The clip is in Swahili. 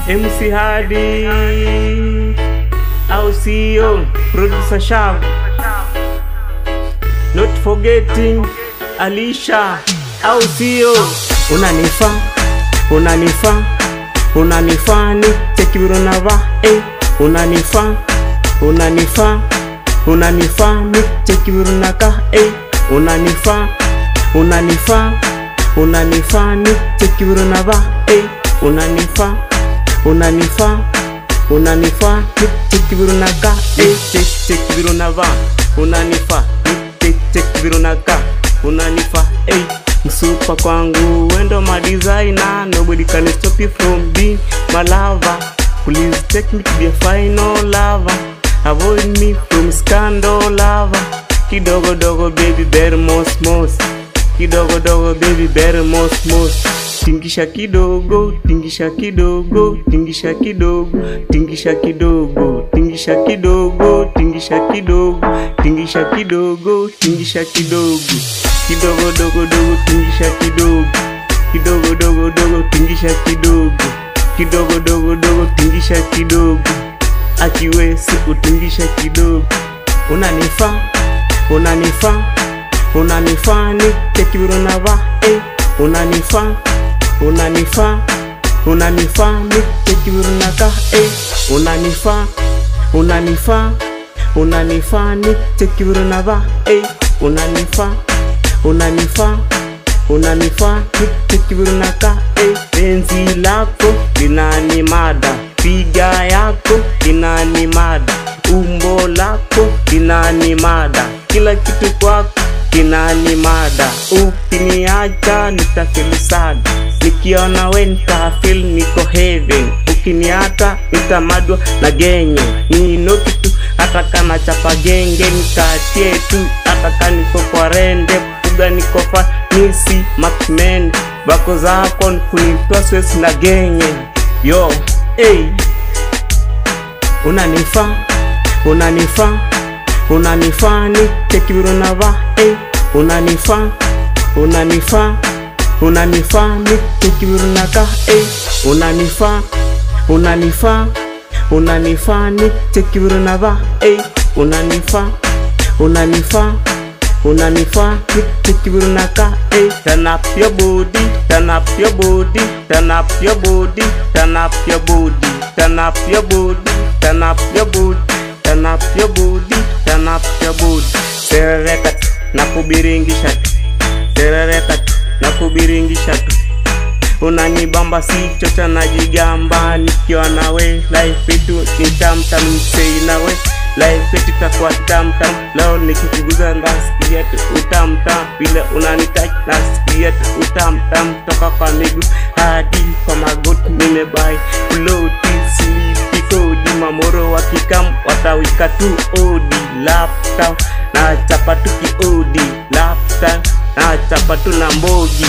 MC Hadi au CEO producer Shav, not forgetting Alisha au CEO. Unanifani tekibiro na va unanifani tekibiro na ka unanifani tekibiro na va unanifa tekibiro na ka tekibiro na va unanifa tekibiro na ka unanifa msupa kwangu wendo my designer, nobody can stop you from being my lover. Please take me to the final lover, avoid me from scandal lover. Kidogo dogo baby better most kidogo dogo baby better most tingisha kidogo tingisha kidogo tingisha kidogo tingisha kidogo tingisha kidogo tingisha kidogo tingisha kidogo tingisha kidogo kidogo dogo dogo tingisha kidogo kidogo dogo dogo tingisha kidogo kidogo dogo dogo tingisha kidogo akiwezi kutingisha kidogo. Unanifani tekibiro na va unanifani tekibiro na ka unanifani tekibiro na va unanifa tekibiro na ka penzi lako linanimada, piga yako linanimada, umbo lako linanimada, kila kitu kwako kinanimada. Ukiniacha nitafeel sad, nikiona we nitafeel niko heaven. Ukiniacha nitamadwa na genye, nino kitu hata kana chapa genge nikatie tu, hata kaniko kwa rende puga niko fa nisi makmen bako zako kunitoa stress na genye yo unanifani tekibiro na va unanifani tekibiro na ka unanifani tekibiro na va unanifa tekibiro na ka turn up your body, turn up your body, turn up your body, turn up your body, turn up your body, turn up your body, turn up your body, turn up your body. Serereka na kubiringisha tu, serereka na kubiringisha tu. Unanibamba si chocha najigamba, nikiwa nawe life yetu ni tamtam, say nawe life yetu itakuwa tamtam. Leo nikikuguza nasikia tu utamtam, vile unanitouch nasikia tu utamtam. Toka kwa miguu hadi kwa magoti nimebai kuloti silipi kodi, mamoro wakikam watawika tu odi. Laptop na chapa tu kiodi, laptop na chapa tu na mbogi.